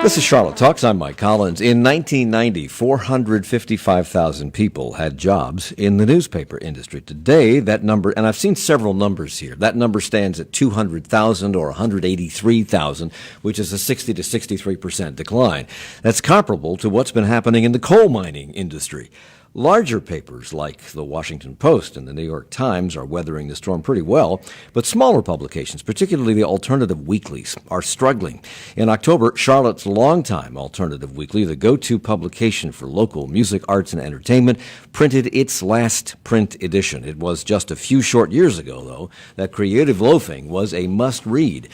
This is Charlotte Talks. I'm Mike Collins. In 1990, 455,000 people had jobs in the newspaper industry. Today, that number, and I've seen several numbers here, that number stands at 200,000 or 183,000, which is a 60 to 63% decline. That's comparable to what's been happening in the coal mining industry. Larger papers like the Washington Post and the New York Times are weathering the storm pretty well, but smaller publications, particularly the alternative weeklies, are struggling. In October, Charlotte's longtime alternative weekly, the go-to publication for local music, arts, and entertainment, printed its last print edition. It was just a few short years ago, though, that Creative Loafing was a must-read.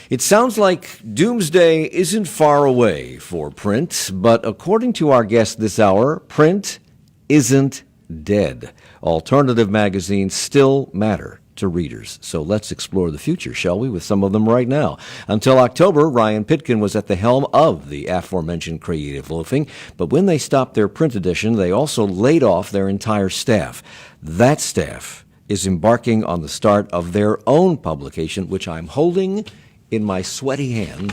It sounds like doomsday isn't far away for print, but according to our guest this hour, print isn't dead. Alternative magazines still matter to readers. So let's explore the future, shall we, with some of them right now. Until October, Ryan Pitkin was at the helm of the aforementioned Creative Loafing, but when they stopped their print edition, they also laid off their entire staff. That staff is embarking on the start of their own publication, which I'm holding in my sweaty hands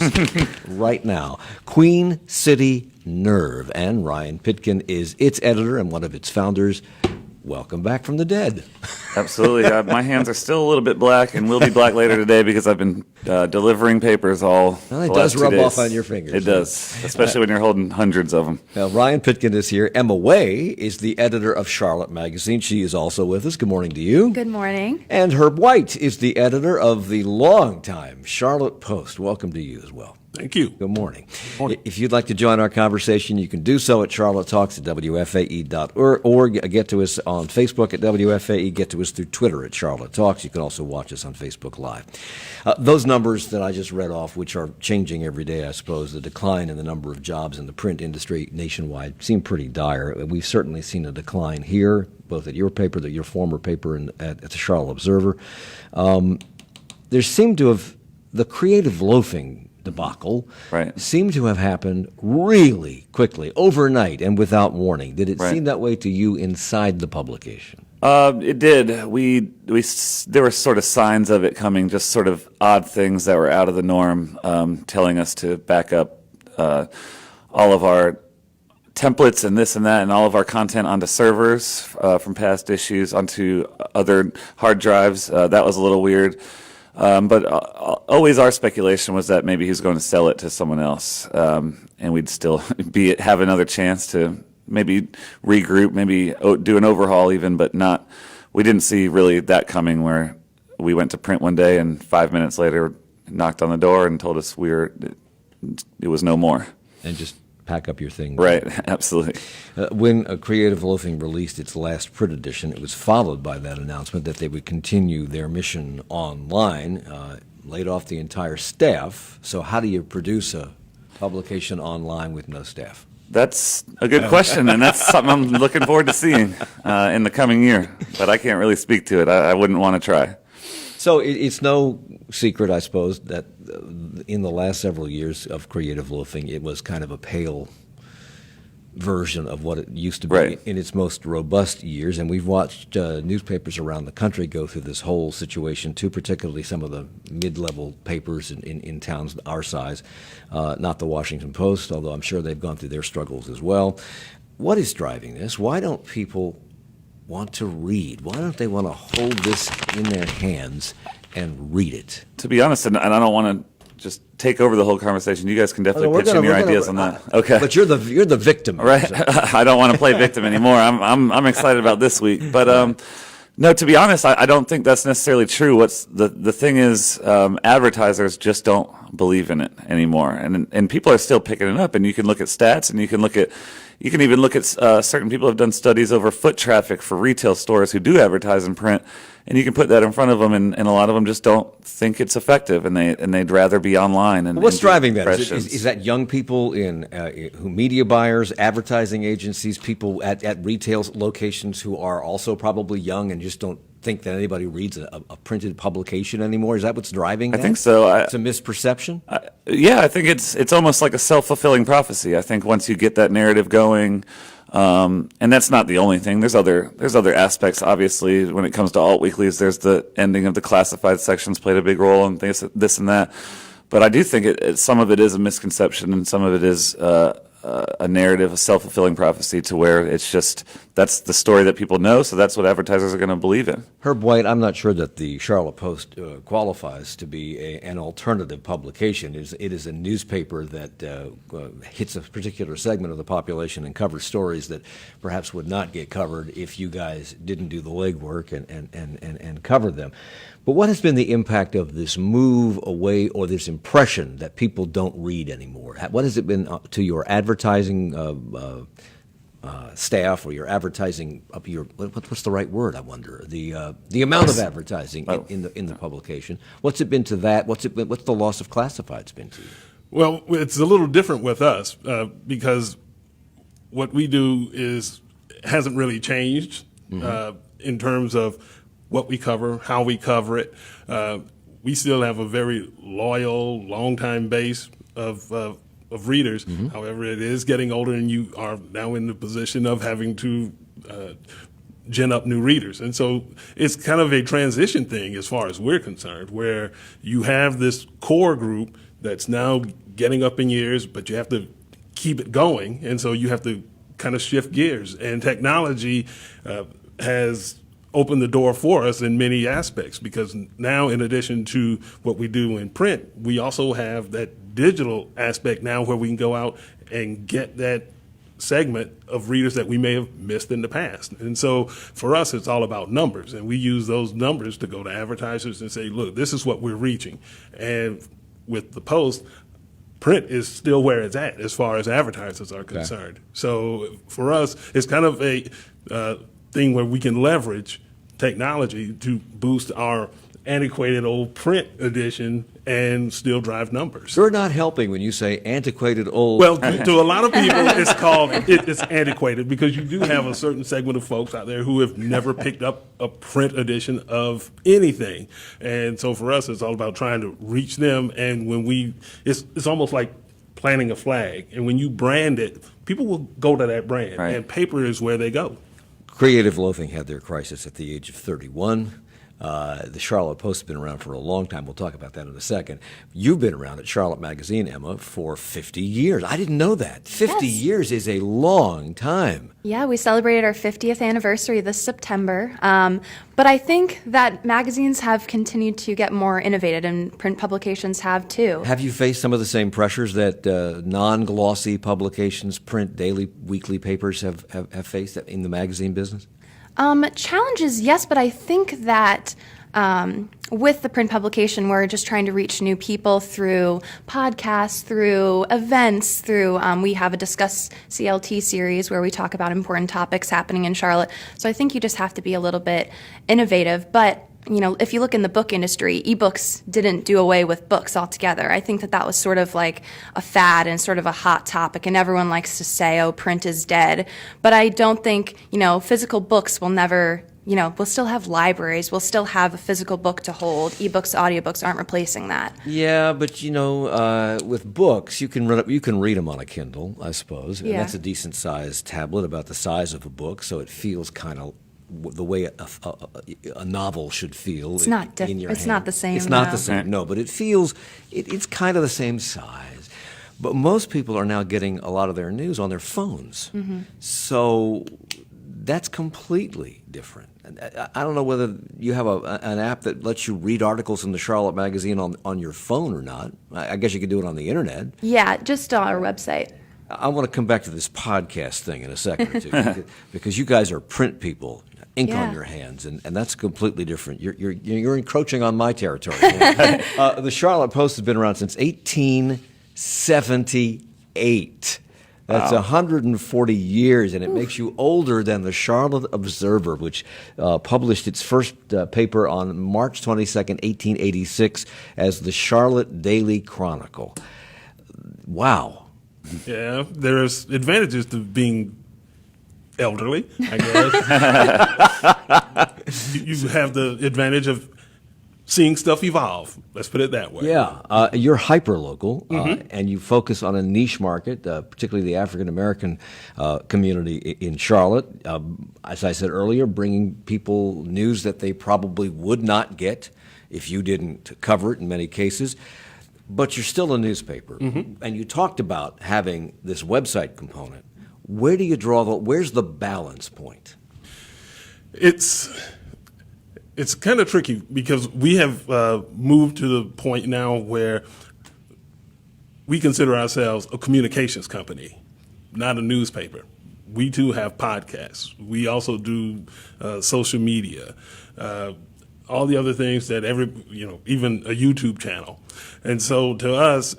right now. Queen City Nerve, and Ryan Pitkin is its editor and one of its founders. Welcome back from the dead. Absolutely. My hands are still a little bit black and will be black later today because I've been delivering papers all the last 2 days. It does rub off on your fingers. It does, especially when you're holding hundreds of them. Now, Ryan Pitkin is here. Emma Way is the editor of Charlotte Magazine. She is also with us. Good morning to you. Good morning. And Herb White is the editor of the longtime Charlotte Post. Welcome to you as well. Thank you. Good morning. Good morning. If you'd like to join our conversation, you can do so at Charlotte Talks at WFAE.org. Get to us on Facebook at WFAE. Get to us through Twitter at Charlotte Talks. You can also watch us on Facebook Live. Those numbers that I just read off, which are changing every day, I suppose, the decline in the number of jobs in the print industry nationwide seem pretty dire. We've certainly seen a decline here, both at your paper, your former paper, and at the Charlotte Observer. There seemed to have the Creative Loafing debacle seemed to have happened really quickly, overnight, and without warning. Did it seem that way to you inside the publication? It did. There were sort of signs of it coming, just sort of odd things that were out of the norm, telling us to back up all of our templates and this and that and all of our content onto servers from past issues onto other hard drives. That was a little weird. But always our speculation was that maybe he was going to sell it to someone else, and we'd still have another chance to maybe regroup, maybe do an overhaul even, but not. We didn't see really that coming where we went to print one day and 5 minutes later knocked on the door and told us it was no more. And just pack up your things. Right, absolutely. When Creative Loafing released its last print edition, it was followed by that announcement that they would continue their mission online, laid off the entire staff. So how do you produce a publication online with no staff? That's a good question, and that's something I'm looking forward to seeing in the coming year. But I can't really speak to it. I wouldn't want to try. So it's no secret, I suppose, that in the last several years of Creative Loafing, it was kind of a pale version of what it used to be in its most robust years. And we've watched newspapers around the country go through this whole situation, too, particularly some of the mid-level papers in towns our size, not the Washington Post, although I'm sure they've gone through their struggles as well. What is driving this? Why don't people want to read? Why don't they want to hold this in their hands and read it? To be honest, and I don't want to just take over the whole conversation. You guys can definitely pitch in your ideas on that. Okay. But you're the victim, right? I don't want to play victim anymore. I'm excited about this week, but no. To be honest, I don't think that's necessarily true. What's the thing is, advertisers just don't believe in it anymore, and people are still picking it up. And you can look at stats, and you can even look at certain people have done studies over foot traffic for retail stores who do advertise in print, and you can put that in front of them, and a lot of them just don't think it's effective, and they'd rather be online. And what's driving that? Is that young people who media buyers, advertising agencies, people at retail locations who are also probably young and just don't think that anybody reads a printed publication anymore? Is that what's driving that? I think so. It's a misperception? Yeah, I think it's almost like a self-fulfilling prophecy. I think once you get that narrative going, and that's not the only thing. There's other aspects, obviously, when it comes to alt weeklies. There's the ending of the classified sections played a big role in this and that. But I do think some of it is a misconception, and some of it is a narrative, a self-fulfilling prophecy, to where it's just that's the story that people know, so that's what advertisers are going to believe in. Herb White, I'm not sure that the Charlotte Post qualifies to be an alternative publication. It is a newspaper that hits a particular segment of the population and covers stories that perhaps would not get covered if you guys didn't do the legwork and cover them. But what has been the impact of this move away, or this impression that people don't read anymore? What has it been to your advertising staff, or your advertising what's the right word? I wonder the amount of advertising in the publication. What's it been to that? What's the loss of classifieds been to you? Well, it's a little different with us because what we do hasn't really changed in terms of what we cover, how we cover it. We still have a very loyal, long-time base of readers. However, it is getting older, and you are now in the position of having to gin up new readers. And so it's kind of a transition thing as far as we're concerned, where you have this core group that's now getting up in years, but you have to keep it going. And so you have to kind of shift gears. And technology has opened the door for us in many aspects, because now, in addition to what we do in print, we also have that digital aspect now, where we can go out and get that segment of readers that we may have missed in the past. And so for us, it's all about numbers, and we use those numbers to go to advertisers and say, look, this is what we're reaching. And with the Post, print is still where it's at as far as advertisers are concerned. Okay. So for us, it's kind of a thing where we can leverage technology to boost our antiquated old print edition and still drive numbers. You're not helping when you say antiquated old. Well, to a lot of people, it's antiquated, because you do have a certain segment of folks out there who have never picked up a print edition of anything. And so for us, it's all about trying to reach them. And when it's almost like planting a flag. And when you brand it, people will go to that brand. Right. And paper is where they go. Creative loafing had their crisis at the age of 31. The Charlotte Post has been around for a long time. We'll talk about that in a second. You've been around at Charlotte Magazine, Emma, for 50 years. I didn't know that. 50 years is a long time. Yeah, we celebrated our 50th anniversary this September. But I think that magazines have continued to get more innovative, and print publications have too. Have you faced some of the same pressures that non-glossy publications, print, daily, weekly papers have faced in the magazine business? Challenges, yes, but I think that with the print publication, we're just trying to reach new people through podcasts, through events, through we have a Discuss CLT series where we talk about important topics happening in Charlotte. So I think you just have to be a little bit innovative. But you know, if you look in the book industry, ebooks didn't do away with books altogether. I think that was sort of like a fad and sort of a hot topic, and everyone likes to say, oh, print is dead. But I don't think, physical books will never, we'll still have libraries, we'll still have a physical book to hold. Ebooks, audiobooks aren't replacing that. Yeah, but with books, you can read them on a Kindle, I suppose. And that's a decent sized tablet, about the size of a book, so it feels kind of the way a novel should feel. It's not in your It's hand. not the same. It's not the same. No, but it feels it's kind of the same size. But most people are now getting a lot of their news on their phones. Mm-hmm. So that's completely different. I don't know whether you have an app that lets you read articles in the Charlotte Magazine on your phone or not. I guess you could do it on the internet. Yeah, just on our website. I want to come back to this podcast thing in a second or two, because you guys are print people, ink on your hands, and that's completely different. You're encroaching on my territory. The Charlotte Post has been around since 1878. That's 140 years, and it makes you older than the Charlotte Observer, which published its first paper on March 22nd, 1886, as the Charlotte Daily Chronicle. Wow. Yeah, there's advantages to being elderly, I guess. You have the advantage of seeing stuff evolve. Let's put it that way. Yeah, you're hyper-local, and you focus on a niche market, particularly the African-American community in Charlotte. As I said earlier, bringing people news that they probably would not get if you didn't cover it in many cases. But you're still a newspaper, and you talked about having this website component. Where do you where's the balance point? It's kind of tricky because we have moved to the point now where we consider ourselves a communications company, not a newspaper. We too have podcasts. We also do social media, all the other things that even a YouTube channel. And so to us,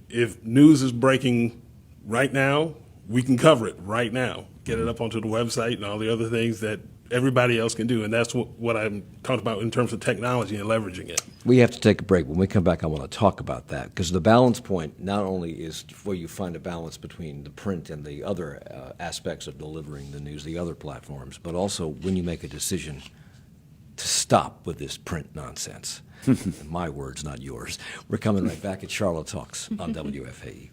if news is breaking right now, we can cover it right now, get it up onto the website and all the other things that everybody else can do. And that's what I'm talking about in terms of technology and leveraging it. We have to take a break. When we come back, I want to talk about that, because the balance point not only is where you find a balance between the print and the other aspects of delivering the news, the other platforms, but also when you make a decision to stop with this print nonsense. My words, not yours. We're coming right back at Charlotte Talks on WFAE.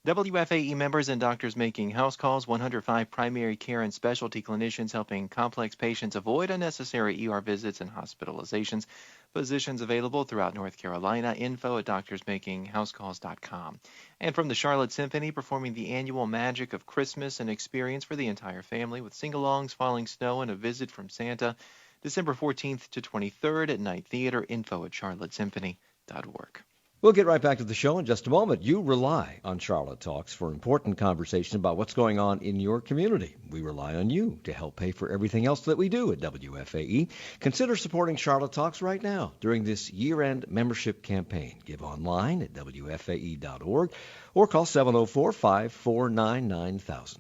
WFAE members and doctors making house calls, 105 primary care and specialty clinicians helping complex patients avoid unnecessary ER visits and hospitalizations. Physicians available throughout North Carolina. Info at doctorsmakinghousecalls.com. And from the Charlotte Symphony, performing the annual Magic of Christmas, an experience for the entire family with sing-alongs, falling snow, and a visit from Santa. December 14th to 23rd at Night Theater. Info at charlottesymphony.org. We'll get right back to the show in just a moment. You rely on Charlotte Talks for important conversation about what's going on in your community. We rely on you to help pay for everything else that we do at WFAE. Consider supporting Charlotte Talks right now during this year-end membership campaign. Give online at WFAE.org or call 704-549-9000.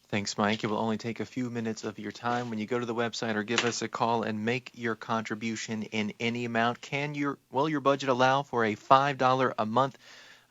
Thanks, Mike. It will only take a few minutes of your time when you go to the website or give us a call and make your contribution in any amount. Will your budget allow for a $5 a month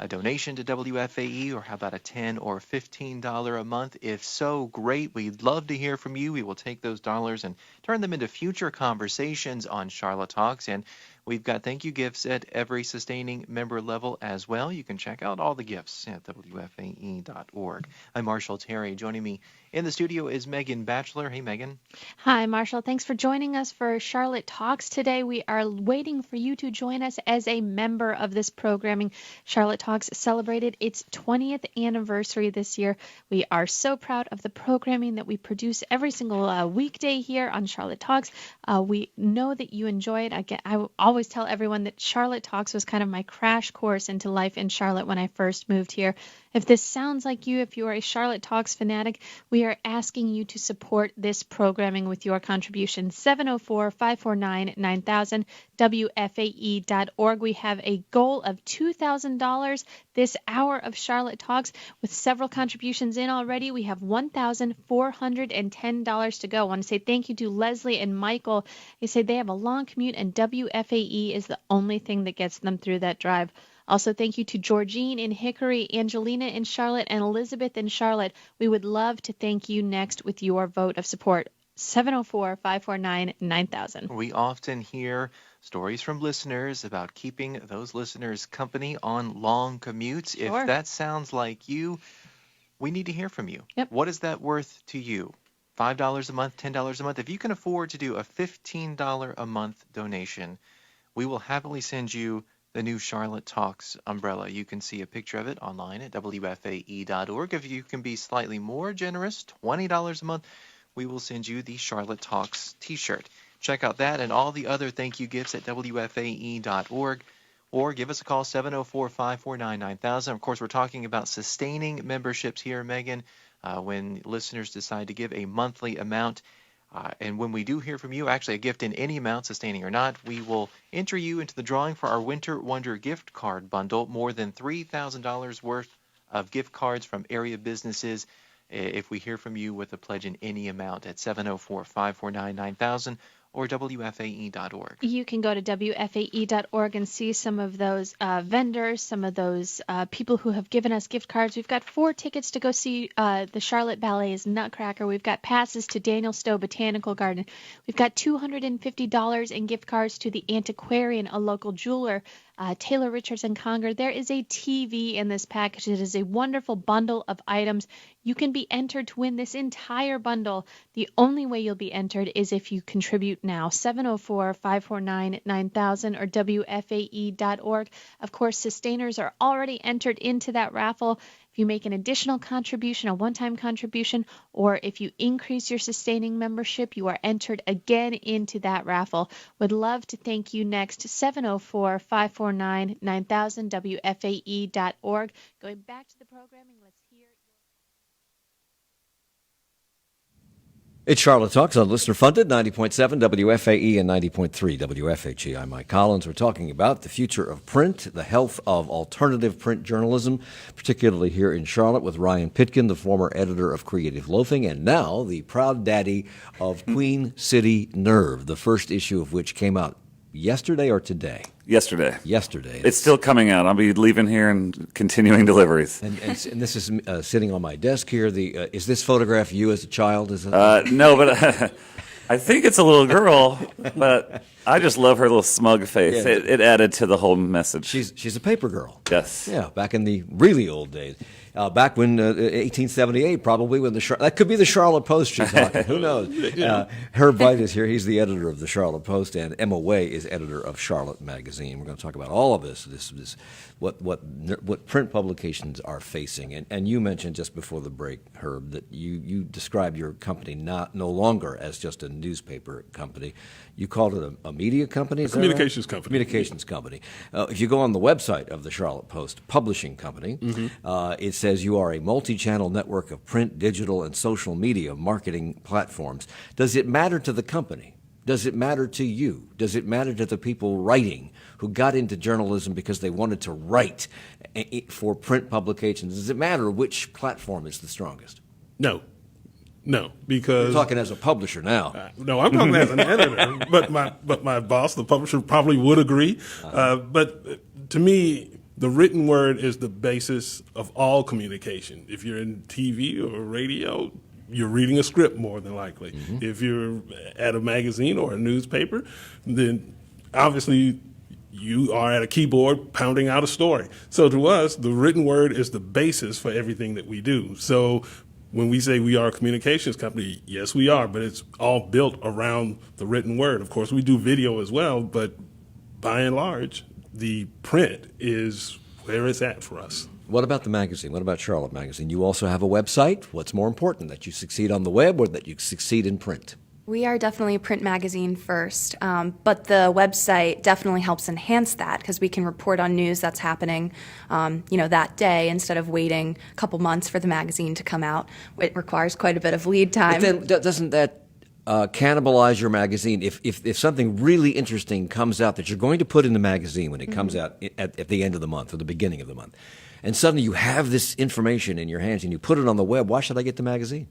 donation to WFAE, or how about a $10 or $15 a month? If so, great. We'd love to hear from you. We will take those dollars and turn them into future conversations on Charlotte Talks. And we've got thank you gifts at every sustaining member level as well. You can check out all the gifts at WFAE.org. I'm Marshall Terry. Joining me in the studio is Megan Batchelor. Hey, Megan. Hi, Marshall. Thanks for joining us for Charlotte Talks today. We are waiting for you to join us as a member of this programming. Charlotte Talks celebrated its 20th anniversary this year. We are so proud of the programming that we produce every single weekday here on Charlotte Talks. We know that you enjoy it. I always tell everyone that Charlotte Talks was kind of my crash course into life in Charlotte when I first moved here. If this sounds like you, if you are a Charlotte Talks fanatic, we are asking you to support this programming with your contribution. 704-549-9000, WFAE.org. We have a goal of $2,000 this hour of Charlotte Talks. With several contributions in already, we have $1,410 to go. I want to say thank you to Leslie and Michael. They say they have a long commute and WFAE is the only thing that gets them through that drive. Also, thank you to Georgine in Hickory, Angelina in Charlotte, and Elizabeth in Charlotte. We would love to thank you next with your vote of support. 704-549-9000. We often hear stories from listeners about keeping those listeners company on long commutes. Sure. If that sounds like you, we need to hear from you. Yep. What is that worth to you? $5 a month, $10 a month? If you can afford to do a $15 a month donation, we will happily send you the new Charlotte Talks umbrella. You can see a picture of it online at WFAE.org. If you can be slightly more generous, $20 a month, we will send you the Charlotte Talks t-shirt. Check out that and all the other thank you gifts at WFAE.org, or give us a call, 704-549-9000. Of course, we're talking about sustaining memberships here, Megan, when listeners decide to give a monthly amount. And when we do hear from you, actually a gift in any amount, sustaining or not, we will enter you into the drawing for our Winter Wonder gift card bundle, more than $3,000 worth of gift cards from area businesses. If we hear from you with a pledge in any amount at 704-549-9000 or WFAE.org. You can go to WFAE.org and see some of those vendors, some of those people who have given us gift cards. We've got 4 tickets to go see the Charlotte Ballet's Nutcracker. We've got passes to Daniel Stowe Botanical Garden. We've got $250 in gift cards to the Antiquarian, a local jeweler. Taylor Richardson Conger. There is a TV in this package. It is a wonderful bundle of items. You can be entered to win this entire bundle. The only way you'll be entered is if you contribute now. 704-549-9000 or WFAE.org. Of course, sustainers are already entered into that raffle. If you make an additional contribution, a one-time contribution, or if you increase your sustaining membership, you are entered again into that raffle. Would love to thank you next. 704-549-9000, WFAE.org. Going back to the programming, let's hear. It's Charlotte Talks on listener-funded 90.7 WFAE and 90.3 WFHE. I'm Mike Collins. We're talking about the future of print, the health of alternative print journalism, particularly here in Charlotte with Ryan Pitkin, the former editor of Creative Loafing, and now the proud daddy of Queen City Nerve, the first issue of which came out yesterday or today? Yesterday. Yesterday. It's still coming out. I'll be leaving here and continuing deliveries. And this is sitting on my desk here. Is this photograph you as a child? Is it? No, but I think it's a little girl, but I just love her little smug face. Yeah. It added to the whole message. She's a paper girl. Yes. Yeah, back in the really old days. Back when 1878, probably, when that could be the Charlotte Post she's talking. Who knows? Herb White is here. He's the editor of the Charlotte Post, and Emma Way is editor of Charlotte Magazine. We're going to talk about all of this what print publications are facing. And you mentioned just before the break, Herb, that you described your company no longer as just a newspaper company. You called it a media company? Is that right? Communications company. Communications company. If you go on the website of the Charlotte Post Publishing Company, it says you are a multi-channel network of print, digital, and social media marketing platforms. Does it matter to the company? Does it matter to you? Does it matter to the people writing who got into journalism because they wanted to write for print publications? Does it matter which platform is the strongest? No, because You're talking as a publisher now. no, I'm talking as an editor. But my boss, the publisher, probably would agree. But to me, the written word is the basis of all communication. If you're in TV or radio, you're reading a script more than likely. If you're at a magazine or a newspaper, then obviously you are at a keyboard pounding out a story. So to us, the written word is the basis for everything that we do. So when we say we are a communications company, yes, we are, but it's all built around the written word. Of course, we do video as well, but by and large, the print is where it's at for us. What about the magazine? What about Charlotte Magazine? You also have a website. What's more important, that you succeed on the web or that you succeed in print? We are definitely a print magazine first, but the website definitely helps enhance that because we can report on news that's happening, that day instead of waiting a couple months for the magazine to come out. It requires quite a bit of lead time. But then doesn't that cannibalize your magazine? If something really interesting comes out that you're going to put in the magazine when it comes out at the end of the month or the beginning of the month, and suddenly you have this information in your hands and you put it on the web, why should I get the magazine?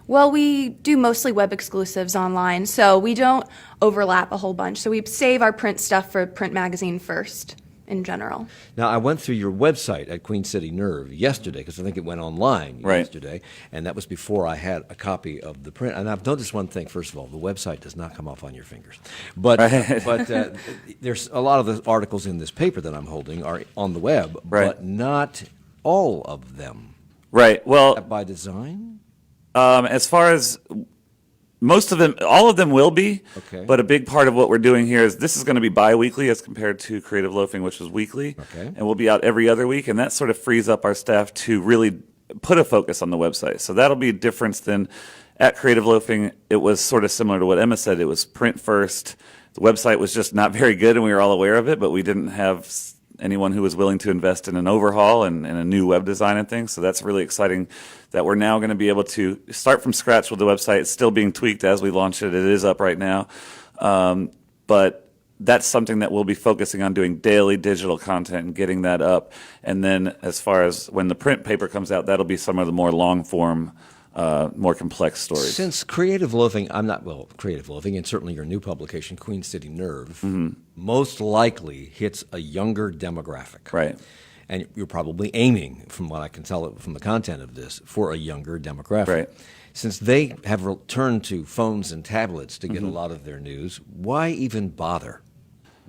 Well, we do mostly web exclusives online, so we don't overlap a whole bunch. So we save our print stuff for print magazine first in general. Now, I went through your website at Queen City Nerve yesterday because I think it went online yesterday, and that was before I had a copy of the print. And I've noticed one thing, first of all, the website does not come off on your fingers. But there's a lot of the articles in this paper that I'm holding are on the web, but not all of them. Right. Well, by design? As far as most of them, all of them will be, but a big part of what we're doing here is this is going to be bi-weekly as compared to Creative Loafing, which was weekly, and we'll be out every other week, and that sort of frees up our staff to really put a focus on the website. So that'll be a difference than at Creative Loafing. It was sort of similar to what Emma said. It was print first. The website was just not very good, and we were all aware of it, but we didn't have anyone who was willing to invest in an overhaul and a new web design and things. So that's really exciting that we're now going to be able to start from scratch with the website. It's still being tweaked as we launch it. It is up right now. But that's something that we'll be focusing on, doing daily digital content and getting that up. And then as far as when the print paper comes out, that'll be some of the more long form, more complex stories. Since Creative Loafing, Creative Loafing, and certainly your new publication, Queen City Nerve, most likely hits a younger demographic. Right. And you're probably aiming, from what I can tell from the content of this, for a younger demographic. Right. Since they have turned to phones and tablets to get a lot of their news, why even bother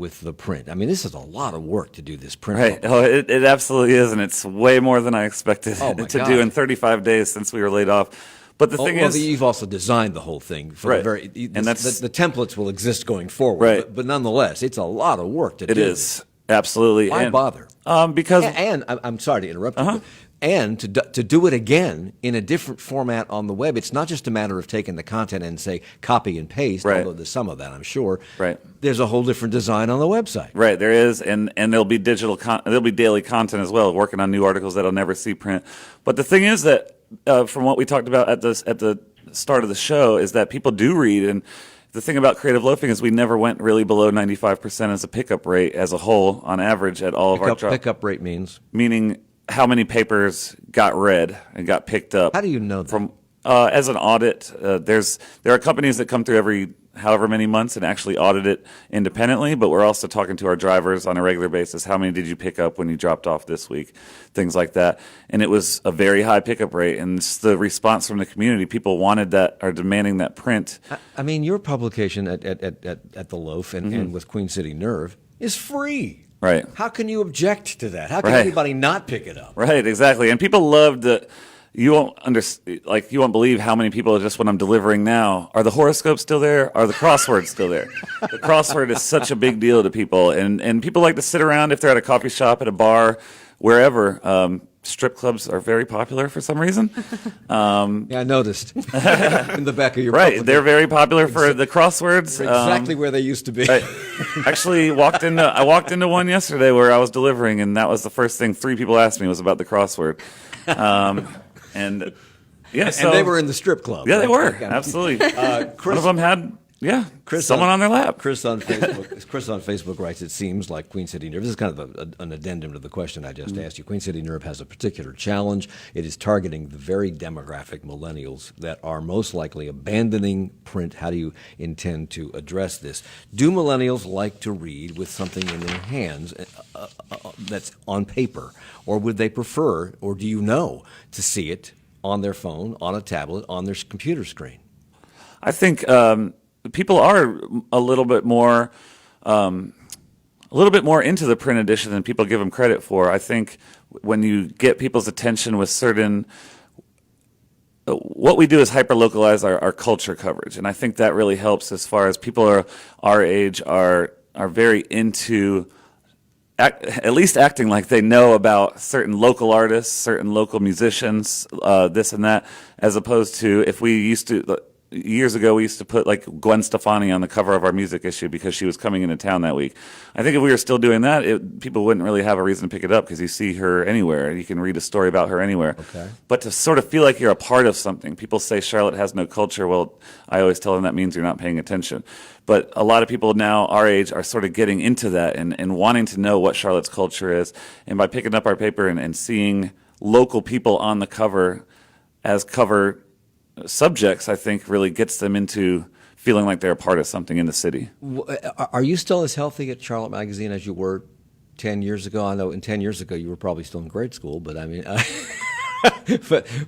with the print? I mean, this is a lot of work to do this print. Right. Oh, it absolutely is, and it's way more than I expected Oh, my to God. do in 35 days since we were laid off. But the thing is, you've also designed the whole thing for Right. the very. And that's- the templates will exist going forward, Right. but nonetheless, it's a lot of work to do. it is absolutely. Why and, bother? Because And I'm sorry to interrupt you, and to do it again in a different format on the web, it's not just a matter of taking the content and say copy and paste, Right. although there's some of that, I'm sure. Right. There's a whole different design on the website. Right, there is, and there'll be there'll be daily content as well, working on new articles that'll never see print. But the thing is that from what we talked about at the start of the show is that people do read, and the thing about creative loafing is we never went really below 95% as a pickup rate as a whole on average at all of our drops. Pickup rate means? Meaning how many papers got read and got picked up. How do you know that? From as an audit, there are companies that come through every however many months and actually audit it independently, but we're also talking to our drivers on a regular basis. How many did you pick up when you dropped off this week? Things like that. And it was a very high pickup rate, and it's the response from the community. People wanted that, are demanding that print. I mean, your publication at the Loaf and with Queen City Nerve is free. Right. How can you object to that? How can Right. anybody not pick it up? Right, exactly. And people love the. You won't you won't believe how many people just when I'm delivering now, are the horoscopes still there? Are the crosswords still there? The crossword is such a big deal to people, and people like to sit around if they're at a coffee shop, at a bar, wherever. Strip clubs are very popular for some reason. Yeah, I noticed in the back of your Right, publication. they're very popular for the crosswords. They're exactly where they used to be. I actually I walked into one yesterday where I was delivering, and that was the first thing 3 people asked me was about the crossword. And yeah, so And they were in the strip club. yeah, they right? were Okay. absolutely. One of them had someone on their lap. Chris on Facebook writes, it seems like Queen City Nerve, this is kind of an addendum to the question I just asked you. Queen City Nerve has a particular challenge. It is targeting the very demographic millennials that are most likely abandoning print. How do you intend to address this? Do millennials like to read with something in their hands that's on paper? Or would they prefer, or do you know, to see it on their phone, on a tablet, on their computer screen? I think people are a little bit more into the print edition than people give them credit for. I think when you get people's attention with certain, what we do is hyper-localize our culture coverage, and I think that really helps as far as people are our age are very into at least acting like they know about certain local artists, certain local musicians, this and that, as opposed to if we used to. Years ago, we used to put like Gwen Stefani on the cover of our music issue because she was coming into town that week. I think if we were still doing that, people wouldn't really have a reason to pick it up because you see her anywhere and you can read a story about her anywhere. Okay. But to sort of feel like you're a part of something, people say Charlotte has no culture. Well, I always tell them that means you're not paying attention. But a lot of people now our age are sort of getting into that and wanting to know what Charlotte's culture is. And by picking up our paper and seeing local people on the cover as cover subjects, I think really gets them into feeling like they're a part of something in the city. Are you still as healthy at Charlotte Magazine as you were 10 years ago? I know in 10 years ago you were probably still in grade school, but I mean,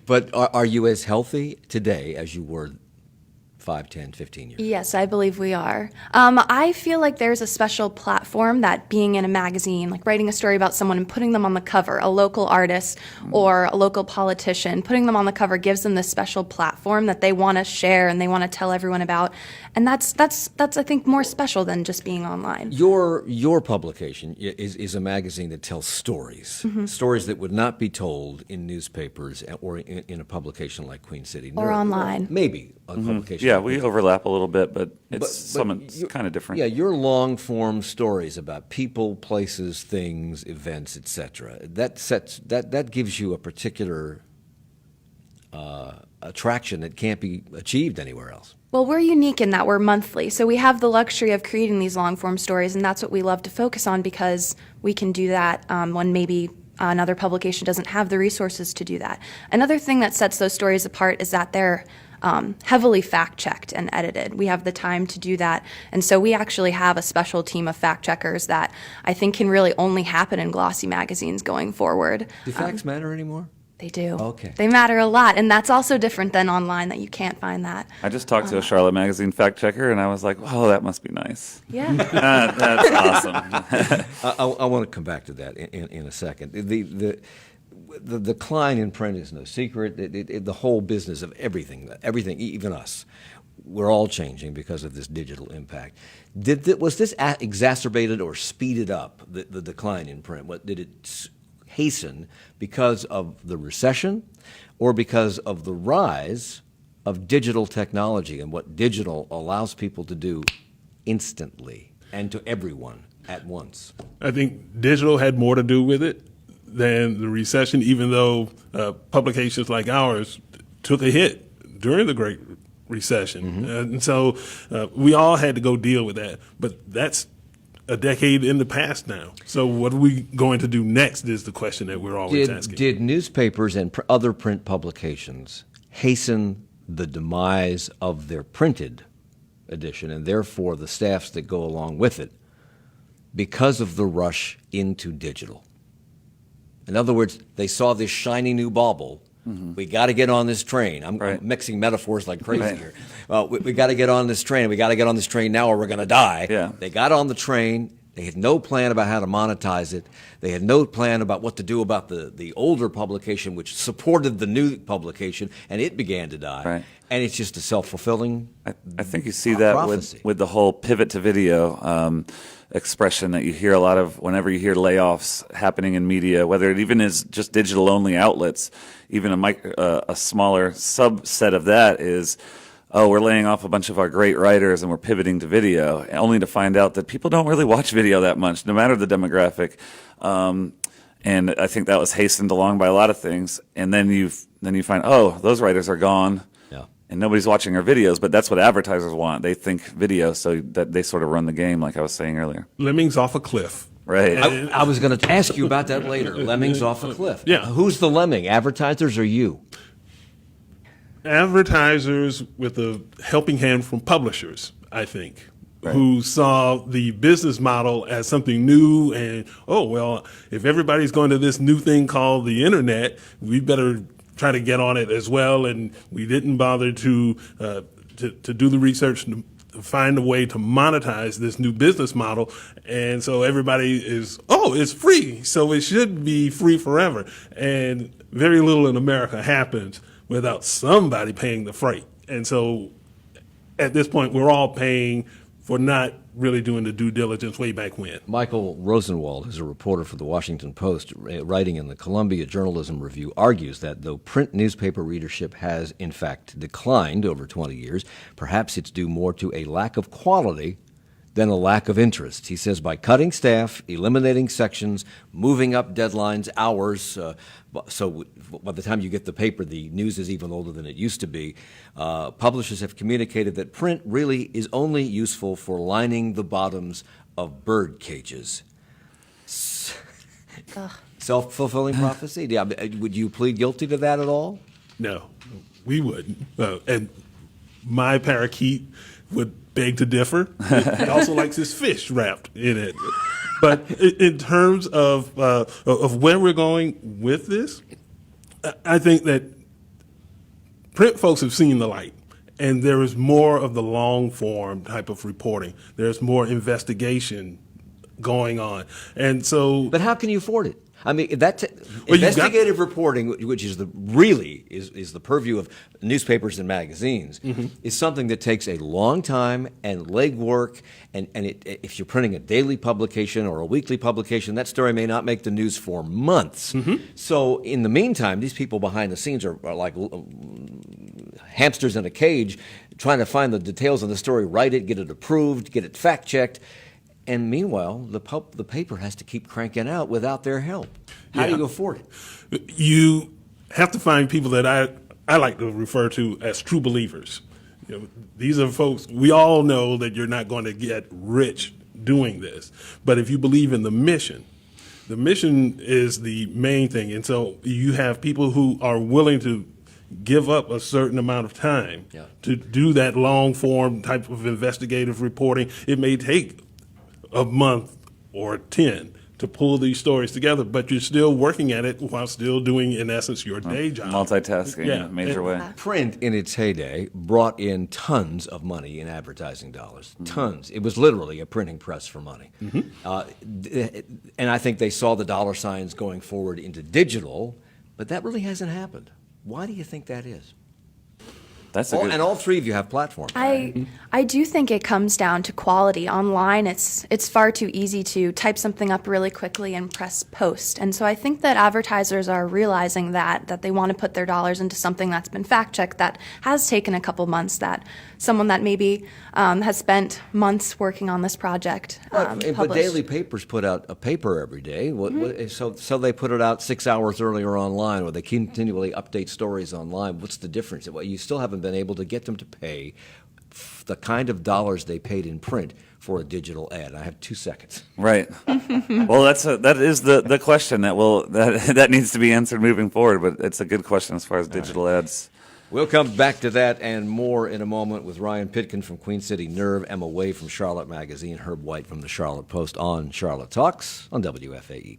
but are you as healthy today as you were 5, 10, 15 years? Yes, I believe we are. I feel like there's a special platform that being in a magazine, like writing a story about someone and putting them on the cover, a local artist or a local politician, putting them on the cover gives them this special platform that they want to share and they want to tell everyone about. And that's I think more special than just being online. Your publication is a magazine that tells stories, stories that would not be told in newspapers or in a publication like Queen City Or online. Maybe a publication. Yeah, like we this. overlap a little bit, but it's you're- kind of different. Yeah, your long form stories about people, places, things, events, etc. That gives you a particular attraction that can't be achieved anywhere else. Well, we're unique in that we're monthly, so we have the luxury of creating these long-form stories, and that's what we love to focus on because we can do that when maybe another publication doesn't have the resources to do that. Another thing that sets those stories apart is that they're heavily fact-checked and edited. We have the time to do that, and so we actually have a special team of fact-checkers that I think can really only happen in glossy magazines going forward. Do facts matter anymore? They do. Okay. They matter a lot, and that's also different than online, that you can't find that. I just talked to a Charlotte Magazine fact checker, and I was like, "Oh, that must be nice." Yeah. That's awesome. I want to come back to that in a second. The decline in print is no secret. The whole business of everything, even us, we're all changing because of this digital impact. Was this exacerbated or speeded up the decline in print? Did it hasten because of the recession, or because of the rise of digital technology and what digital allows people to do instantly and to everyone at once? I think digital had more to do with it than the recession, even though publications like ours took a hit during the Great Recession. And so we all had to go deal with that. But that's a decade in the past now. So what are we going to do next is the question that we're always asking. Did newspapers and other print publications hasten the demise of their printed edition, and therefore the staffs that go along with it, because of the rush into digital? In other words, they saw this shiny new bauble. We got to get on this train. I'm mixing metaphors like crazy here. We got to get on this train. We got to get on this train now or we're going to die. Yeah. They got on the train. They had no plan about how to monetize it. They had no plan about what to do about the older publication, which supported the new publication, and it began to die. Right. And it's just a self-fulfilling I think you see that prophecy. with the whole pivot to video expression that you hear a lot of whenever you hear layoffs happening in media, whether it even is just digital-only outlets. Even a smaller subset of that is, oh, we're laying off a bunch of our great writers and we're pivoting to video, only to find out that people don't really watch video that much, no matter the demographic. And I think that was hastened along by a lot of things. And then you find, oh, those writers are gone. Yeah. And nobody's watching our videos, but that's what advertisers want. They think video, so that they sort of run the game, like I was saying earlier. Lemmings off a cliff. Right. I was going to ask you about that later. Lemmings off a cliff. Yeah. Who's the lemming, advertisers or you? Advertisers with a helping hand from publishers, I think, who saw the business model as something new and, oh, well, if everybody's going to this new thing called the internet, we better try to get on it as well. And we didn't bother to do the research to find a way to monetize this new business model. And so everybody is, oh, it's free, so it should be free forever. And very little in America happens without somebody paying the freight. And so at this point, we're all paying for not really doing the due diligence way back when. Michael Rosenwald, who's a reporter for the Washington Post, writing in the Columbia Journalism Review, argues that though print newspaper readership has, in fact, declined over 20 years, perhaps it's due more to a lack of quality than a lack of interest. He says by cutting staff, eliminating sections, moving up deadlines, hours, so by the time you get the paper, the news is even older than it used to be. Publishers have communicated that print really is only useful for lining the bottoms of bird cages. Self-fulfilling prophecy? Yeah, would you plead guilty to that at all? No, we wouldn't. And my parakeet would beg to differ. He also likes his fish wrapped in it. But in terms of where we're going with this, I think that print folks have seen the light, and there is more of the long form type of reporting. There's more investigation going on, and so. But how can you afford it? I mean, investigative reporting, which is is the purview of newspapers and magazines, is something that takes a long time and legwork. And if you're printing a daily publication or a weekly publication, that story may not make the news for months. So in the meantime, these people behind the scenes are like hamsters in a cage, trying to find the details of the story, write it, get it approved, get it fact checked. And meanwhile, the paper has to keep cranking out without their help. How do you afford it? You have to find people that I like to refer to as true believers. You know, these are folks, we all know that you're not going to get rich doing this. But if you believe in the mission is the main thing. And so you have people who are willing to give up a certain amount of time to do that long form type of investigative reporting. It may take a month or 10, to pull these stories together, but you're still working at it while still doing, in essence, your day job. Multitasking in Yeah. a major way. Print in its heyday brought in tons of money in advertising dollars. Tons. It was literally a printing press for money. And I think they saw the dollar signs going forward into digital, but that really hasn't happened. Why do you think that is? That's a good. And all three of you have platforms. I do think it comes down to quality. Online, it's far too easy to type something up really quickly and press post. And so I think that advertisers are realizing that they want to put their dollars into something that's been fact-checked, that has taken a couple months, that someone that maybe has spent months working on this project But published. daily papers put out a paper every day. So they put it out 6 hours earlier online, or they continually update stories online. What's the difference? Well, you still haven't been able to get them to pay the kind of dollars they paid in print for a digital ad. I have 2 seconds. Right. Well, that is the question that needs to be answered moving forward. But it's a good question as far as digital ads. We'll come back to that and more in a moment with Ryan Pitkin from Queen City Nerve, Emma Way from Charlotte Magazine, Herb White from the Charlotte Post on Charlotte Talks on WFAE.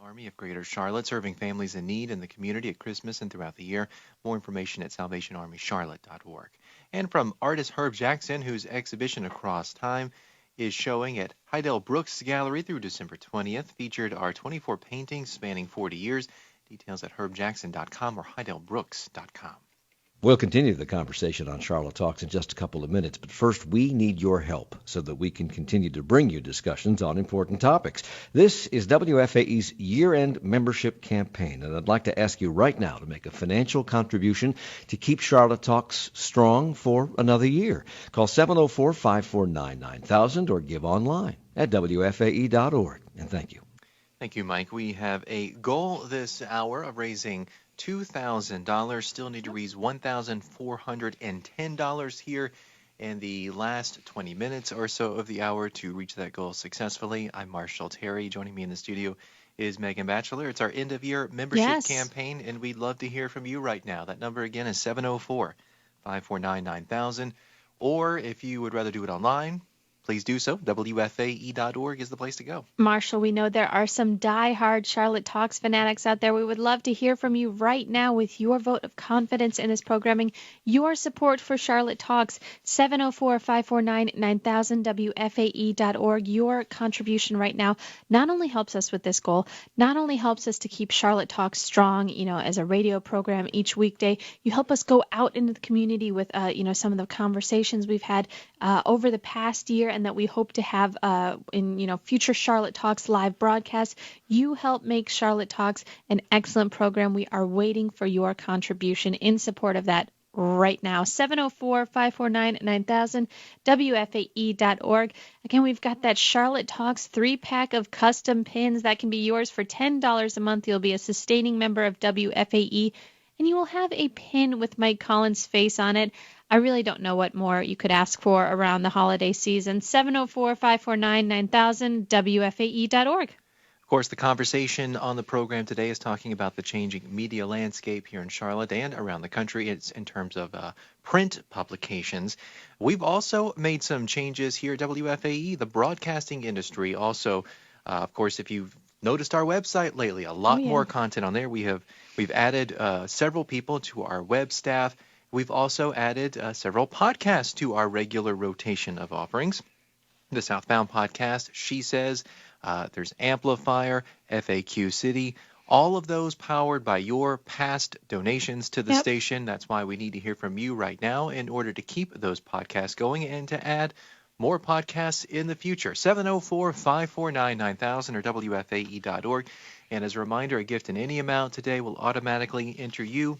Army of Greater Charlotte, serving families in need in the community at Christmas and throughout the year. More information at salvationarmycharlotte.org. And from artist Herb Jackson, whose exhibition Across Time is showing at Heidel Brooks Gallery through December 20th, featured are 24 paintings spanning 40 years. Details at herbjackson.com or heidelbrooks.com. We'll continue the conversation on Charlotte Talks in just a couple of minutes, but first we need your help so that we can continue to bring you discussions on important topics. This is WFAE's year-end membership campaign, and I'd like to ask you right now to make a financial contribution to keep Charlotte Talks strong for another year. Call 704-549-9000 or give online at WFAE.org, and thank you. Thank you, Mike. We have a goal this hour of raising $2,000. Still need to raise $1,410 here in the last 20 minutes or so of the hour to reach that goal successfully. I'm Marshall Terry. Joining me in the studio is Megan Batchelor. It's our end-of-year membership campaign, and we'd love to hear from you right now. That number again is 704-549-9000. Or if you would rather do it online, please do so. WFAE.org is the place to go. Marshall, we know there are some die-hard Charlotte Talks fanatics out there. We would love to hear from you right now with your vote of confidence in this programming, your support for Charlotte Talks. 704-549-9000, WFAE.org. Your contribution right now not only helps us with this goal, not only helps us to keep Charlotte Talks strong, as a radio program each weekday, you help us go out into the community with, some of the conversations we've had over the past year and that we hope to have in future Charlotte Talks live broadcasts. You help make Charlotte Talks an excellent program. We are waiting for your contribution in support of that right now. 704-549-9000, WFAE.org. Again, we've got that Charlotte Talks 3-pack of custom pins that can be yours for $10 a month. You'll be a sustaining member of WFAE, and you will have a pin with Mike Collins' face on it. I really don't know what more you could ask for around the holiday season. 704-549-9000, WFAE.org. Of course, the conversation on the program today is talking about the changing media landscape here in Charlotte and around the country. It's in terms of print publications. We've also made some changes here at WFAE, the broadcasting industry. Also, of course, if you've noticed our website lately, a lot more content on there. We've added several people to our web staff. We've also added several podcasts to our regular rotation of offerings. The Southbound podcast, She Says, there's Amplifier, FAQ City, all of those powered by your past donations to the station. That's why we need to hear from you right now in order to keep those podcasts going and to add more podcasts in the future. 704-549-9000 or WFAE.org. And as a reminder, a gift in any amount today will automatically enter you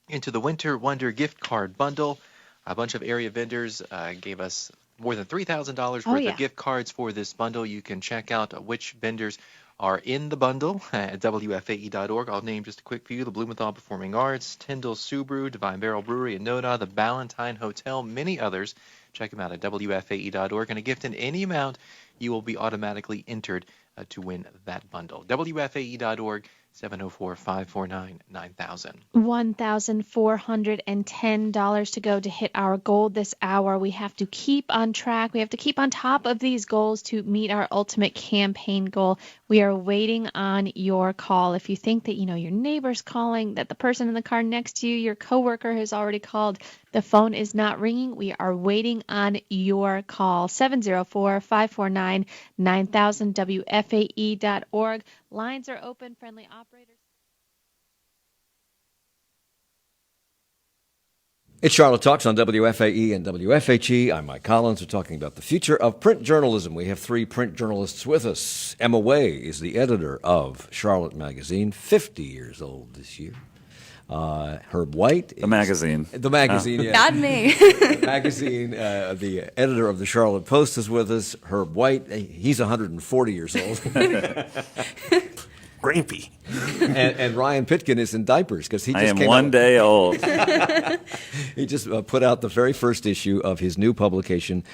into the Winter Wonder gift card bundle. A bunch of area vendors gave us more than $3,000 worth of gift cards for this bundle. You can check out which vendors are in the bundle at WFAE.org. I'll name just a quick few: the Blumenthal Performing Arts, Tyndall Subaru, Divine Barrel Brewery in Noda, the Ballantine Hotel, many others. Check them out at WFAE.org. And a gift in any amount, you will be automatically entered to win that bundle. WFAE.org 704-549-9000. $1,410 to go to hit our goal this hour. We have to keep on track. We have to keep on top of these goals to meet our ultimate campaign goal. We are waiting on your call. If you think that, your neighbor's calling, that the person in the car next to you, your coworker has already called, the phone is not ringing. We are waiting on your call. 704-549-9000, WFAE.org. Lines are open, friendly operators. It's Charlotte Talks on WFAE and WFHE. I'm Mike Collins. We're talking about the future of print journalism. We have three print journalists with us. Emma Way is the editor of Charlotte Magazine, 50 years old this year. Herb White. The magazine. The magazine, yeah. Not me. The magazine, the editor of the Charlotte Post is with us. Herb White, he's 140 years old. Grampy. And Ryan Pitkin is in diapers because he just I am came one out. day old. He just put out the very first issue of his new publication,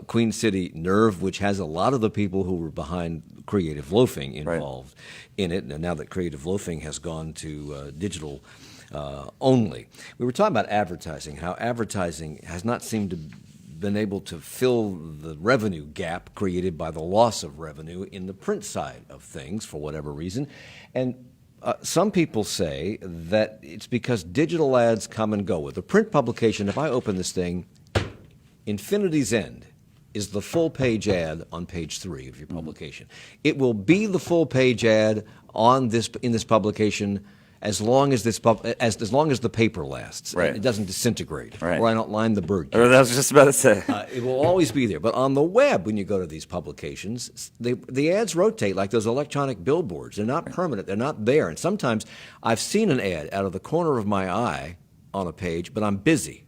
Queen City Nerve, which has a lot of the people who were behind Creative Loafing involved in it. And now that Creative Loafing has gone to digital only. We were talking about advertising, how advertising has not seemed to been able to fill the revenue gap created by the loss of revenue in the print side of things for whatever reason. And some people say that it's because digital ads come and go. With a print publication, if I open this thing, Infinity's End is the full page ad on page 3 of your publication. It will be the full page ad in this publication as long as as long as the paper lasts. Right. It doesn't disintegrate. Right. Or I don't line the bird. Or I was just about to say. It will always be there. But on the web, when you go to these publications, the ads rotate like those electronic billboards. They're not permanent. They're not there. And sometimes I've seen an ad out of the corner of my eye on a page, but I'm busy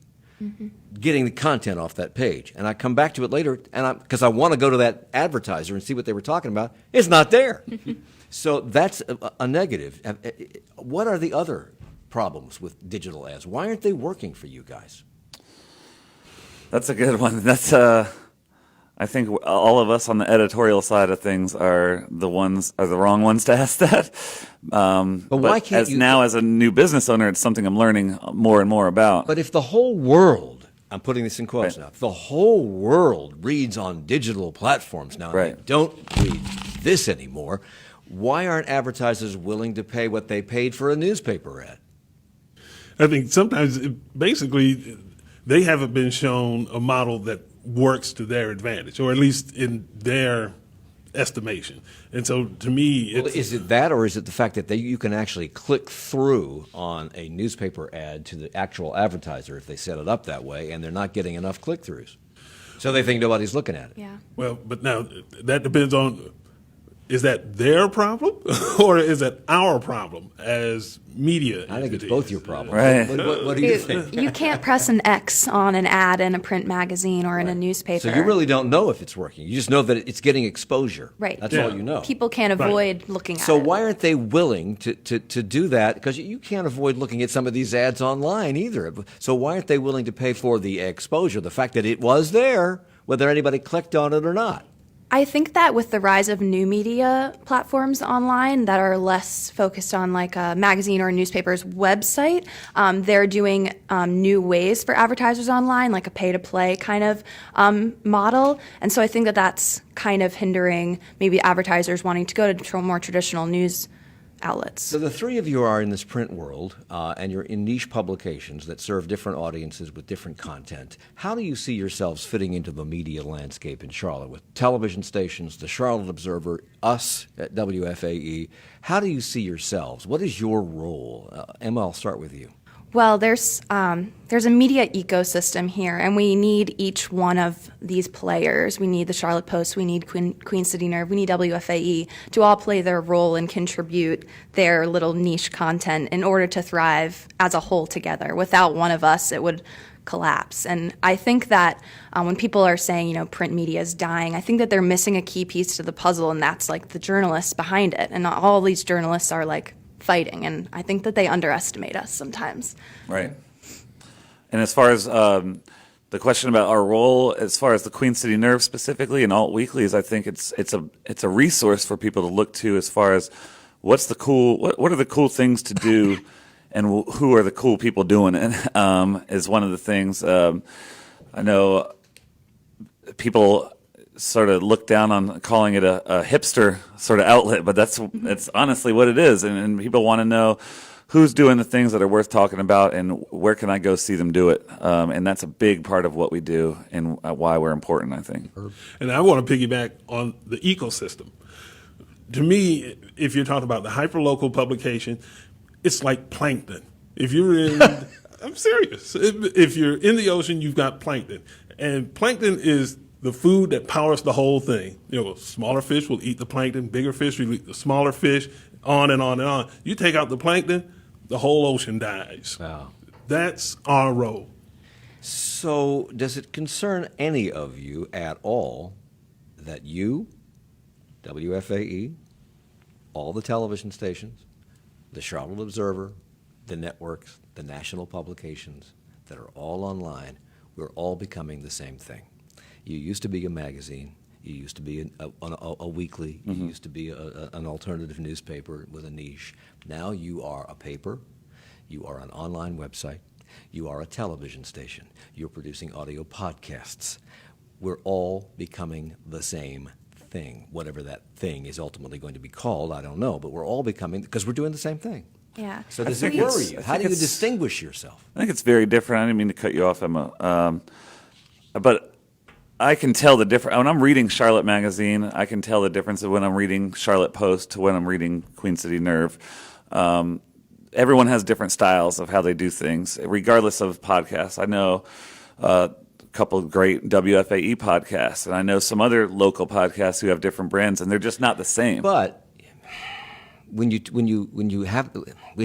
getting the content off that page. And I come back to it later, and because I want to go to that advertiser and see what they were talking about. It's not there. So that's a negative. What are the other problems with digital ads? Why aren't they working for you guys? That's a good one. That's I think all of us on the editorial side of things are the wrong ones to ask that. But why can't you? Now, as a new business owner, it's something I'm learning more and more about. But if the whole world, I'm putting this in quotes now, if the whole world reads on digital platforms now, and they don't read this anymore, why aren't advertisers willing to pay what they paid for a newspaper ad? I think sometimes, basically, they haven't been shown a model that works to their advantage, or at least in their estimation. And so, to me, it's... Well, is it that, or is it the fact that you can actually click through on a newspaper ad to the actual advertiser if they set it up that way, and they're not getting enough click-throughs? So they think nobody's looking at it. Yeah. Well, but now, that depends on... Is that their problem, or is that our problem as media entities? I think it's both your problem. Right. What do you think? You can't press an X on an ad in a print magazine or in a newspaper. So you really don't know if it's working. You just know that it's getting exposure. Right. That's all you know. People can't avoid looking at it. So why aren't they willing to do that? Because you can't avoid looking at some of these ads online either. So why aren't they willing to pay for the exposure, the fact that it was there, whether anybody clicked on it or not? I think that with the rise of new media platforms online that are less focused on like a magazine or a newspaper's website, they're doing new ways for advertisers online, like a pay-to-play kind of model. And so I think that that's kind of hindering maybe advertisers wanting to go to more traditional news outlets. So the three of you are in this print world, and you're in niche publications that serve different audiences with different content. How do you see yourselves fitting into the media landscape in Charlotte with television stations, the Charlotte Observer, us at WFAE? How do you see yourselves? What is your role? Emma, I'll start with you. Well, there's a media ecosystem here, and we need each one of these players. We need the Charlotte Post, we need Queen City Nerve, we need WFAE to all play their role and contribute their little niche content in order to thrive as a whole together. Without one of us, it would collapse. And I think that when people are saying, print media is dying, I think that they're missing a key piece to the puzzle, and that's like the journalists behind it. And all these journalists are like fighting, and I think that they underestimate us sometimes. Right. And as far as the question about our role, as far as the Queen City Nerve specifically and Alt Weeklies, I think it's a resource for people to look to as far as what's the cool, what are the cool things to do, and who are the cool people doing it, is one of the things. I know people sort of look down on calling it a hipster sort of outlet, but that's honestly what it is, and people want to know who's doing the things that are worth talking about and where can I go see them do it, and that's a big part of what we do and why we're important, I think. And I want to piggyback on the ecosystem. To me, if you're talking about the hyperlocal publication, it's like plankton. If you're in, I'm serious. If you're in the ocean, you've got plankton. And plankton is the food that powers the whole thing. Smaller fish will eat the plankton, bigger fish will eat the smaller fish, on and on and on. You take out the plankton, the whole ocean dies. Wow. That's our role. So does it concern any of you at all that you, WFAE, all the television stations, the Charlotte Observer, the networks, the national publications that are all online, we're all becoming the same thing? You used to be a magazine. You used to be a weekly. You used to be an alternative newspaper with a niche. Now you are a paper. You are an online website. You are a television station. You're producing audio podcasts. We're all becoming the same thing. Whatever that thing is ultimately going to be called, I don't know. But we're all becoming, because we're doing the same thing. Yeah. So does it worry you? How do you distinguish yourself? I think it's very different. I didn't mean to cut you off, Emma. But I can tell the difference. When I'm reading Charlotte Magazine, I can tell the difference of when I'm reading Charlotte Post to when I'm reading Queen City Nerve. Everyone has different styles of how they do things, regardless of podcasts. I know a couple of great WFAE podcasts, and I know some other local podcasts who have different brands, and they're just not the same. But we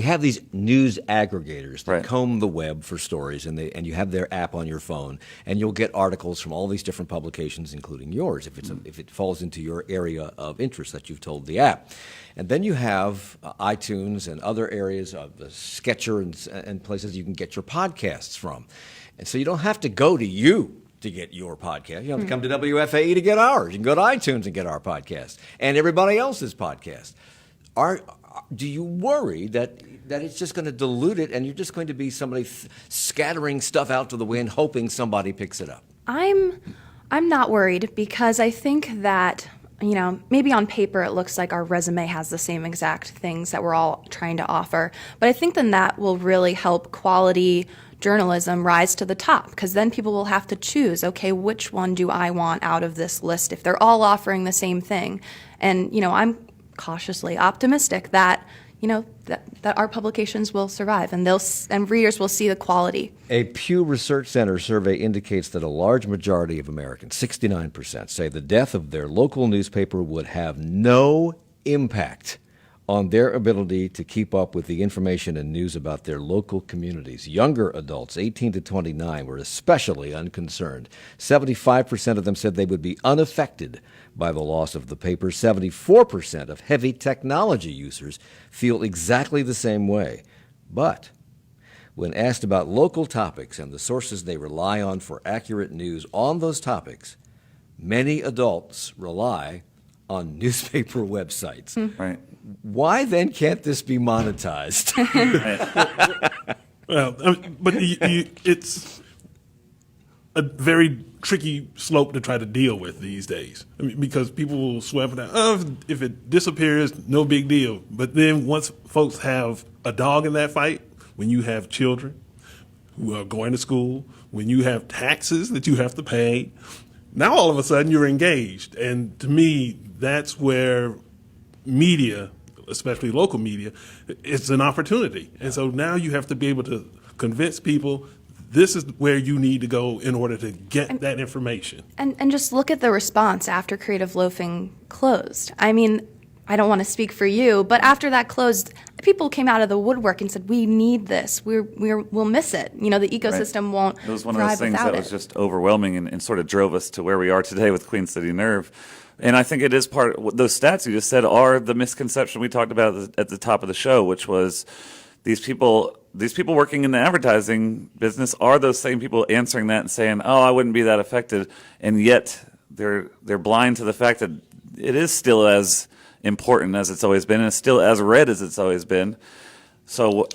have these news aggregators that Right. comb the web for stories, and you have their app on your phone, and you'll get articles from all these different publications, including yours, if it falls into your area of interest that you've told the app. And then you have iTunes and other areas of the Sketcher and places you can get your podcasts from. And so you don't have to go to you to get your podcast. You don't have to come to WFAE to get ours. You can go to iTunes and get our podcast and everybody else's podcast. Do you worry that it's just going to dilute it and you're just going to be somebody scattering stuff out to the wind, hoping somebody picks it up? I'm not worried, because I think that, maybe on paper it looks like our resume has the same exact things that we're all trying to offer. But I think then that will really help quality journalism rise to the top, because then people will have to choose, okay, which one do I want out of this list if they're all offering the same thing? And, I'm cautiously optimistic that that our publications will survive and readers will see the quality. A Pew Research Center survey indicates that a large majority of Americans, 69%, say the death of their local newspaper would have no impact on their ability to keep up with the information and news about their local communities. Younger adults, 18 to 29, were especially unconcerned. 75% of them said they would be unaffected by the loss of the paper. 74% of heavy technology users feel exactly the same way. But when asked about local topics and the sources they rely on for accurate news on those topics, many adults rely on newspaper websites. Right. Why then can't this be monetized? Well, but it's a very tricky slope to try to deal with these days. Because people will sweep it out. Oh, if it disappears, no big deal. But then once folks have a dog in that fight, when you have children who are going to school, when you have taxes that you have to pay, now all of a sudden you're engaged. And to me, that's where media, especially local media, it's an opportunity. And so now you have to be able to convince people this is where you need to go in order to get that information. And just look at the response after Creative Loafing closed. I mean, I don't want to speak for you, but after that closed, people came out of the woodwork and said, we need this. We'll miss it. The ecosystem won't thrive without it. It was one of those things that was just overwhelming and sort of drove us to where we are today with Queen City Nerve. And I think it is part of those stats you just said are the misconception we talked about at the top of the show, which was these people working in the advertising business are those same people answering that and saying, oh, I wouldn't be that affected. And yet they're blind to the fact that it is still as important as it's always been, and it's still as read as it's always been. So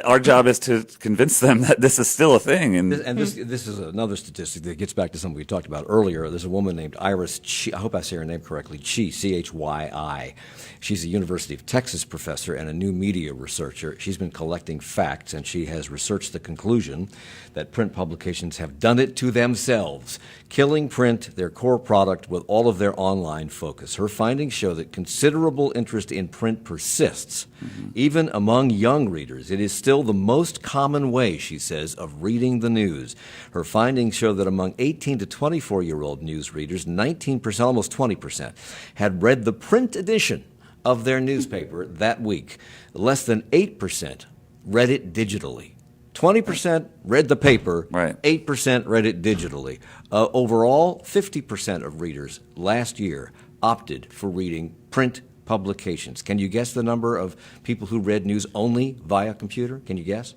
our job is to convince them that this is still a thing. And this is another statistic that gets back to something we talked about earlier. There's a woman named Iris Chi, I hope I say her name correctly, Chi, C-H-Y-I. She's a University of Texas professor and a new media researcher. She's been collecting facts, and she has researched the conclusion that print publications have done it to themselves, killing print, their core product, with all of their online focus. Her findings show that considerable interest in print persists, even among young readers. It is still the most common way, she says, of reading the news. Her findings show that among 18 to 24-year-old news readers, 19%, almost 20%, had read the print edition of their newspaper that week. Less than 8% read it digitally. 20% read the paper, Right. 8% read it digitally. Overall, 50% of readers last year opted for reading print publications. Can you guess the number of people who read news only via computer? Can you guess?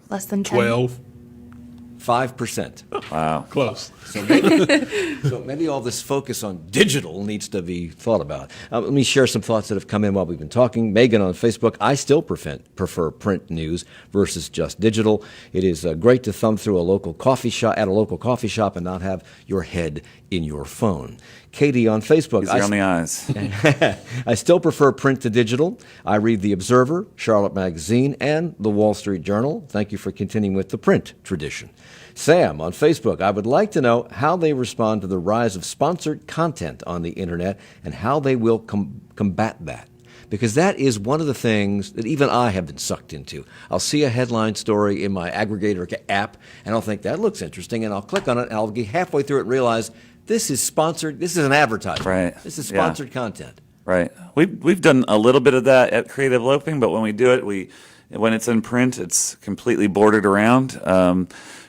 Less than 10. 12. 5%. wow. Close. So maybe all this focus on digital needs to be thought about. Let me share some thoughts that have come in while we've been talking. Megan on Facebook, I still prefer print news versus just digital. It is great to thumb through a local coffee shop and not have your head in your phone. Katie on Facebook. Easier on the eyes. I still prefer print to digital. I read The Observer, Charlotte Magazine, and The Wall Street Journal. Thank you for continuing with the print tradition. Sam on Facebook, I would like to know how they respond to the rise of sponsored content on the internet and how they will combat that. Because that is one of the things that even I have been sucked into. I'll see a headline story in my aggregator app, and I'll think, that looks interesting, and I'll click on it, and I'll get halfway through it and realize, this is sponsored, this is an advertisement. Right. This is Yeah. sponsored content. Right. We've done a little bit of that at Creative Loafing, but when we do it, when it's in print, it's completely bordered around.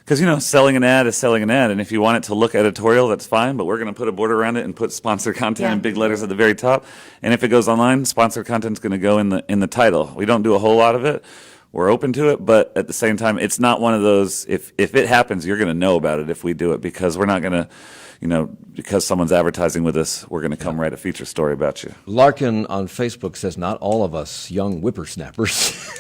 Because, selling an ad is selling an ad, and if you want it to look editorial, that's fine, but we're going to put a border around it and put sponsored content in big letters at the very top. And if it goes online, sponsored content's going to go in the title. We don't do a whole lot of it. We're open to it, but at the same time, it's not one of those, if it happens, you're going to know about it if we do it, because we're not going to, because someone's advertising with us, we're going to come write a feature story about you. Larkin on Facebook says, not all of us young whippersnappers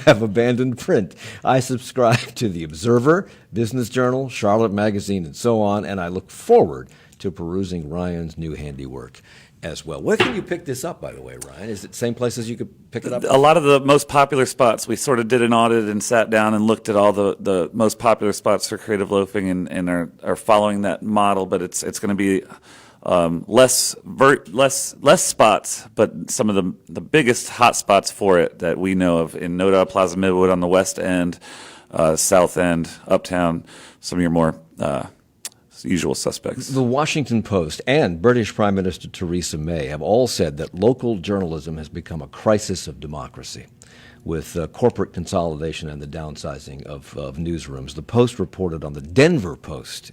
have abandoned print. I subscribe to The Observer, Business Journal, Charlotte Magazine, and so on, and I look forward to perusing Ryan's new handiwork as well. Where can you pick this up, by the way, Ryan? Is it the same places you could pick it up? A lot of the most popular spots, we sort of did an audit and sat down and looked at all the most popular spots for Creative Loafing and are following that model, but it's going to be less spots, but some of the biggest hot spots for it that we know of in Noda, Plaza Midwood on the west end, south end, uptown, some of your more usual suspects. The Washington Post and British Prime Minister Theresa May have all said that local journalism has become a crisis of democracy, with corporate consolidation and the downsizing of newsrooms. The Post reported on the Denver Post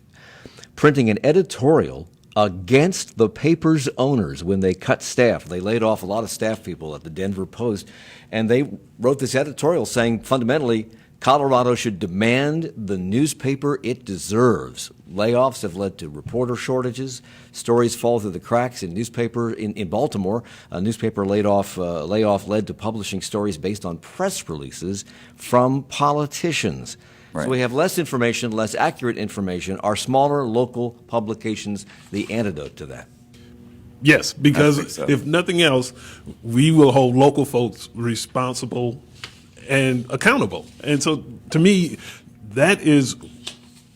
printing an editorial against the paper's owners when they cut staff. They laid off a lot of staff people at the Denver Post, and they wrote this editorial saying, fundamentally, Colorado should demand the newspaper it deserves. Layoffs have led to reporter shortages. Stories fall through the cracks in newspaper. In Baltimore, a newspaper layoff led to publishing stories based on press releases from politicians. Right. So we have less information, less accurate information. Are smaller local publications the antidote to that? Yes, I because think so. if nothing else, we will hold local folks responsible and accountable. And so, to me, that is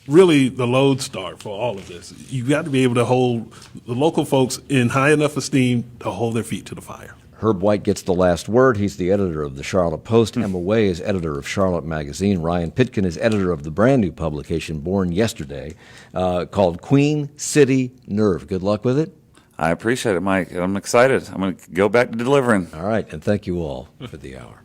really the lodestar for all of this. You got to be able to hold the local folks in high enough esteem to hold their feet to the fire. Herb White gets the last word. He's the editor of the Charlotte Post. Emma Way is editor of Charlotte Magazine. Ryan Pitkin is editor of the brand new publication born yesterday called Queen City Nerve. Good luck with it. I appreciate it, Mike. I'm excited. I'm going to go back to delivering. All right, and thank you all for the hour.